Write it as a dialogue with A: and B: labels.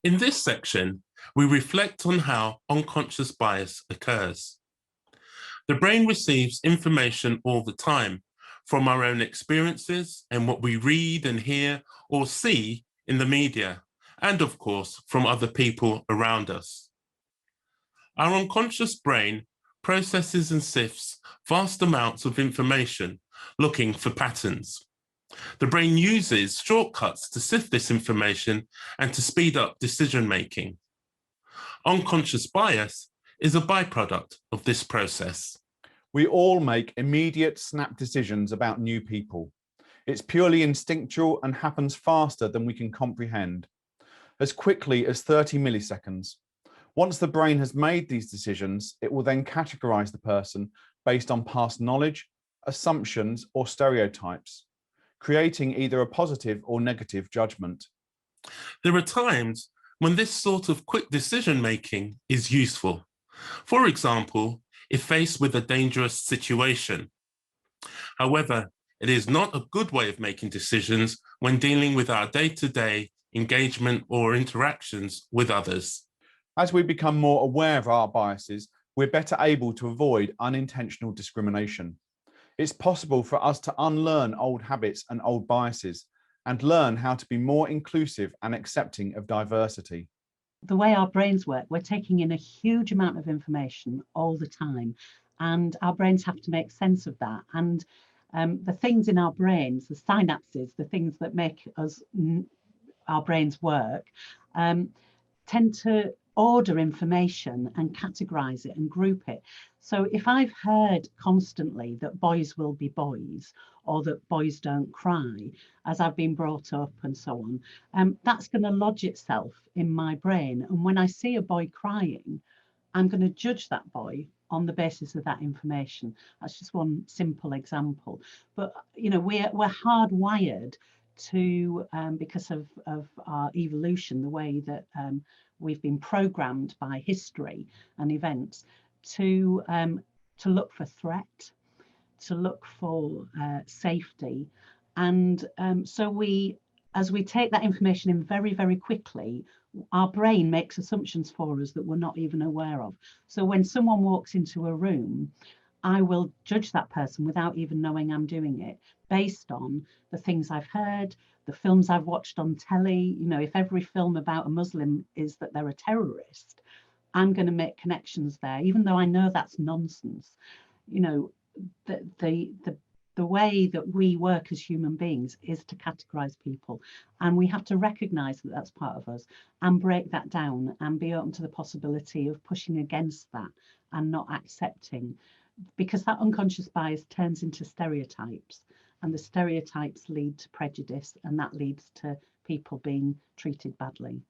A: In this section, we reflect on how unconscious bias occurs. The brain receives information all the time from our own experiences and what we read and hear or see in the media, and of course, from other people around us. Our unconscious brain processes and sifts vast amounts of information, looking for patterns. The brain uses shortcuts to sift this information and to speed up decision-making. Unconscious bias is a byproduct of this process.
B: We all make immediate snap decisions about new people. It's purely instinctual and happens faster than we can comprehend, as quickly as 30 milliseconds. Once the brain has made these decisions, it will then categorize the person based on past knowledge, assumptions, or stereotypes, creating either a positive or negative judgment.
A: There are times when this sort of quick decision-making is useful. For example, if faced with a dangerous situation. However, it is not a good way of making decisions when dealing with our day-to-day engagement or interactions with others.
B: As we become more aware of our biases, we're better able to avoid unintentional discrimination. It's possible for us to unlearn old habits and old biases and learn how to be more inclusive and accepting of diversity.
C: The way our brains work, we're taking in a huge amount of information all the time, and our brains have to make sense of that. And the things in our brains, the synapses, the things that make us our brains work, tend to order information and categorize it and group it. So if I've heard constantly that boys will be boys, or that boys don't cry, as I've been brought up and so on, that's going to lodge itself in my brain. And when I see a boy crying, I'm going to judge that boy on the basis of that information. That's just one simple example. But you know, we're hardwired to, because of our evolution, the way that we've been programmed by history and events to look for threat, to look for safety. And so as we take that information in very, very quickly, our brain makes assumptions for us that we're not even aware of. So when someone walks into a room, I will judge that person without even knowing I'm doing it, based on the things I've heard, the films I've watched on telly. You know, if every film about a Muslim is that they're a terrorist, I'm going to make connections there, even though I know that's nonsense. You know, the way that we work as human beings is to categorize people, and we have to recognize that that's part of us and break that down and be open to the possibility of pushing against that and not accepting, because that unconscious bias turns into stereotypes, and the stereotypes lead to prejudice, and that leads to people being treated badly.